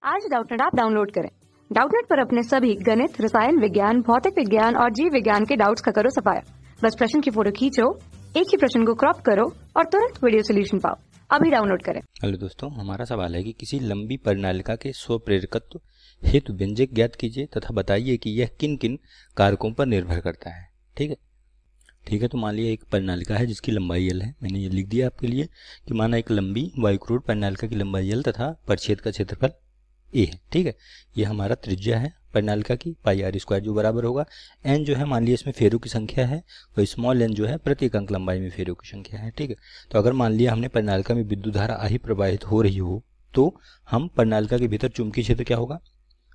आज Doubtnut app download करें। Doubtnut पर अपने सभी गणित, रसायन विज्ञान, भौतिक विज्ञान और जीव विज्ञान के डाउट्स का करो सफाया। बस प्रश्न की फोटो खींचो, एक ही प्रश्न को क्रॉप करो और तुरंत वीडियो सोल्यूशन पाओ। अभी डाउनलोड करें। हेलो दोस्तों, हमारा सवाल है कि किसी लंबी परिनालिका के स्वप्रेरकत्व हेतु व्यंजक ज्ञात कीजिए तथा बताइए कि यह किन किन कारकों पर निर्भर करता है। ठीक है, तो मान लिया एक परिनालिका है जिसकी लंबाई L है। मैंने ये लिख दिया आपके लिए कि माना एक लंबी वायुक्रोड परिनालिका की लंबाई L तथा परिच्छेद का क्षेत्रफल A है। ठीक है, ये हमारा त्रिज्या है परिनालिका की πr² जो बराबर होगा n जो है, मान लिया इसमें फेरों की संख्या है, और स्मॉल n जो है प्रत्येक अंक लंबाई में फेरों की संख्या है। ठीक है, तो अगर मान लिया हमने परिनालिका में विद्युत धारा I प्रवाहित हो रही हो तो हम परिनालिका के भीतर चुंबकीय क्षेत्र क्या होगा,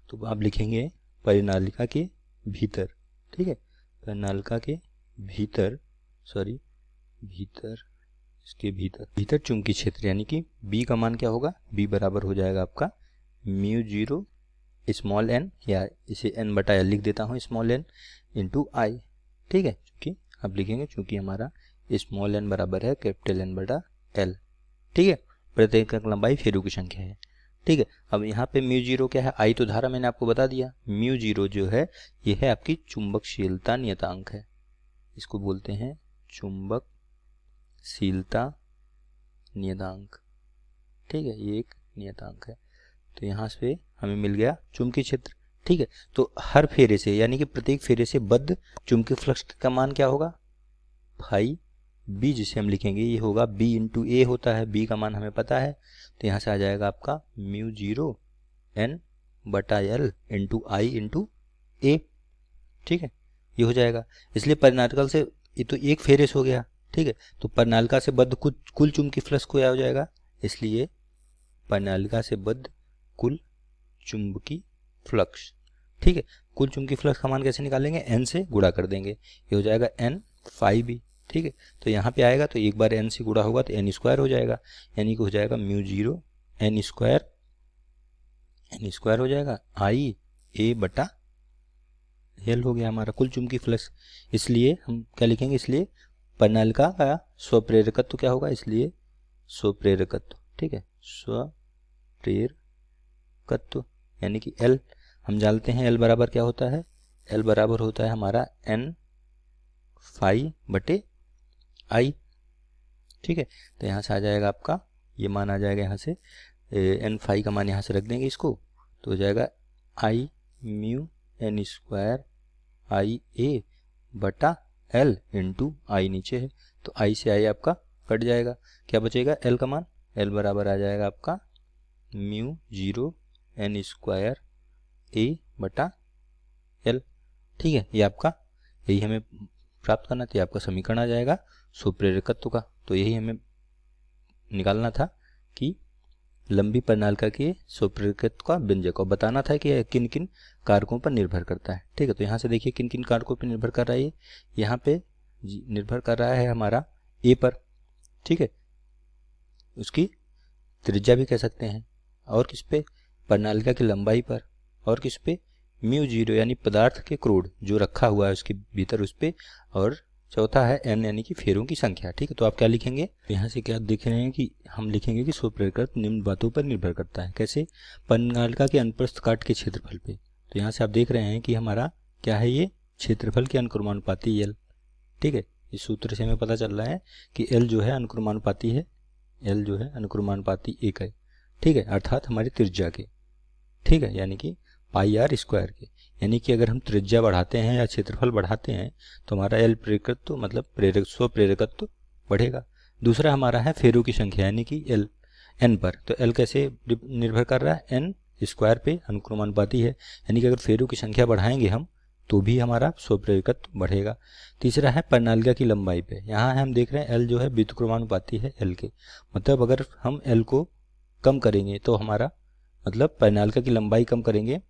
तो आप लिखेंगे परिनालिका के भीतर। ठीक है, परिनालिका के भीतर भीतर चुंबकीय क्षेत्र यानी कि B का मान क्या होगा, B बराबर हो जाएगा आपका μ0 स्मॉल n, या इसे n/L लिख देता हूँ स्मॉल n इंटू आई। ठीक है, क्योंकि आप लिखेंगे चूंकि हमारा स्मॉल n बराबर है कैपिटल N/L। ठीक है, प्रत्येक अंक लंबाई फेरों की संख्या है। ठीक है, अब यहाँ पे μ0 क्या है, आई तो धारा मैंने आपको बता दिया। μ0 जो है ये है आपकी चुंबकशीलता नियतांक है, इसको बोलते हैं चुंबकशीलता नियतांक। ठीक है, ये एक नियतांक है। तो यहाँ से हमें मिल गया चुंबकीय क्षेत्र। ठीक है, तो हर फेरे से यानी कि प्रत्येक फेरे से बद्ध चुंबकीय फ्लक्स का मान क्या होगा, फाई बी, जिसे हम लिखेंगे ये होगा B इंटू ए होता है, B का मान हमें पता है। तो यहाँ से आ जाएगा आपका μ0 n/L इंटू आई इंटू ए। ठीक है, ये हो जाएगा। इसलिए परिनालिका से ये तो एक फेरे से हो गया। ठीक है, तो परिनालिका से बद्ध कुल चुंबकीय फ्लक्स को क्या हो जाएगा, इसलिए परिनालिका से बद्ध कुल चुंबकीय फ्लक्स। ठीक है, कुल चुंबकीय फ्लक्स का मान कैसे निकालेंगे, n से गुणा कर देंगे, ये हो जाएगा n फाई बी। ठीक है, तो यहाँ पे आएगा तो एक बार n से गुणा होगा तो n² हो जाएगा, यानी कि हो जाएगा μ0 n² हो जाएगा आई a बटा L हो गया हमारा कुल चुंबकीय फ्लक्स। इसलिए हम क्या लिखेंगे, इसलिए परिनालिका का स्वप्रेरकत्व क्या होगा, इसलिए स्वप्रेरकत्व। ठीक है, स्वप्रेरकत्व यानी कि L हम जानते हैं L बराबर क्या होता है, L बराबर होता है हमारा n फाई बटे आई। ठीक है, तो यहाँ से आ जाएगा आपका ये मान आ जाएगा, यहाँ से n फाई का मान यहाँ से रख देंगे इसको, तो हो जाएगा आई म्यू n² आई ए बटा L इंटू आई नीचे है, तो आई से आई आपका कट जाएगा, क्या बचेगा L का मान, L बराबर आ जाएगा आपका μ0 n² a बटा L। ठीक है, ये आपका यही हमें प्राप्त करना था, ये आपका समीकरण आ जाएगा स्वप्रेरकत्व का। तो यही हमें निकालना था कि लंबी परिनालिका के स्वप्रेरकत्व का व्यंजक, और बताना था कि किन किन कारकों पर निर्भर करता है। ठीक है, तो यहाँ से देखिए किन किन कारकों पर निर्भर कर रहा है ये, यहाँ पे निर्भर कर रहा है हमारा A पर। ठीक है, उसकी त्रिज्या भी कह सकते हैं, और किस पे, परिनालिका की लंबाई पर, और किस पे μ0 यानी पदार्थ के क्रोड जो रखा हुआ है उसके भीतर उस पे, और चौथा है n यानी कि फेरों की संख्या। ठीक है, तो आप क्या लिखेंगे, यहाँ से क्या देख रहे हैं कि हम लिखेंगे कि स्वप्रेरकत्व निम्न बातों पर निर्भर करता है। कैसे, परिनालिका के अनुप्रस्थ काट के क्षेत्रफल पे। तो यहाँ से आप देख रहे हैं कि हमारा क्या है, ये क्षेत्रफल के अनुक्रमानुपाती L। ठीक है, इस सूत्र से हमें पता चल रहा है कि L जो है अनुक्रमानुपाती है, L जो है अनुक्रमानुपाती 1 है। ठीक है, अर्थात हमारी त्रिज्या के। ठीक है, यानी कि πr² के, यानी कि अगर हम त्रिज्या बढ़ाते हैं या क्षेत्रफल बढ़ाते हैं तो हमारा L प्रेरकत्व मतलब स्वप्रेरकत्व बढ़ेगा। दूसरा हमारा है फेरों की संख्या यानी कि L n पर, तो L कैसे निर्भर कर रहा है, n² पे अनुक्रमानुपाती है, यानी कि अगर फेरों की संख्या बढ़ाएंगे हम तो भी हमारा स्वप्रेरकत्व बढ़ेगा। तीसरा है परिनालिका की लंबाई पे, यहाँ हम देख रहे हैं L जो है व्युत्क्रमानुपाती है L के, मतलब अगर हम L को कम करेंगे तो हमारा मतलब परिनालिका की लंबाई कम करेंगे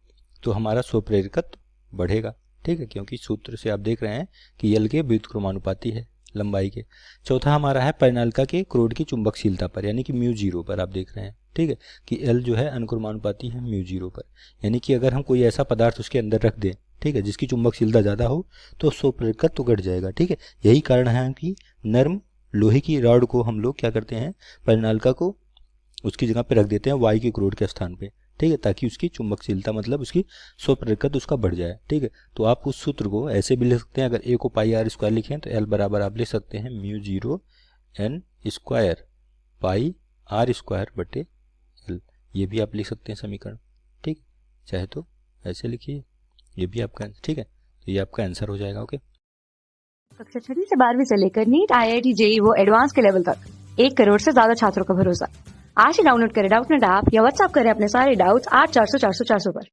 तो हमारा स्वप्रेरकत्व बढ़ेगा। ठीक है, क्योंकि सूत्र से आप देख रहे हैं कि L के व्युत्क्रमानुपाती है लंबाई के। चौथा हमारा है परिनालिका के क्रोड की चुंबकशीलता पर, यानी कि μ0 पर आप देख रहे हैं। ठीक है, कि L जो है अनुक्रमानुपाती है μ0 पर, यानी कि अगर हम कोई ऐसा पदार्थ उसके अंदर रख दें, ठीक है, जिसकी चुंबकशीलता ज़्यादा हो तो स्वप्रेरकत्व घट जाएगा। ठीक है, यही कारण है कि नर्म लोहे की रॉड को हम लोग क्या करते हैं, परिनालिका को उसकी जगह पे रख देते हैं वाई के क्रोड के स्थान पे। ठीक है, ताकि उसकी चुंबकशीलता मतलब उसकी स्वप्रेरकत्व उसका बढ़ जाए। ठीक है, तो आप उस सूत्र को ऐसे भी लिख सकते हैं, अगर ए को पाई आर स्क्वायर लिखें तो एल बराबर आप लिख सकते हैं mu 0 n square pi r square बटे एल। ये भी आप लिख सकते हैं समीकरण। ठीक, चाहे तो ऐसे लिखिए, ये भी आपका, ठीक है, तो ये आपका आंसर हो जाएगा। ओके, कक्षा 6वीं से 12वीं से लेकर नीट, IIT, JEE वो एडवांस के लेवल तक 1 करोड़ से ज्यादा छात्रों का भरोसा। आज ही डाउनलोड करें डाउटनेट ऐप या व्हाट्सएप करें अपने सारे डाउट्स 8400 400 400 पर।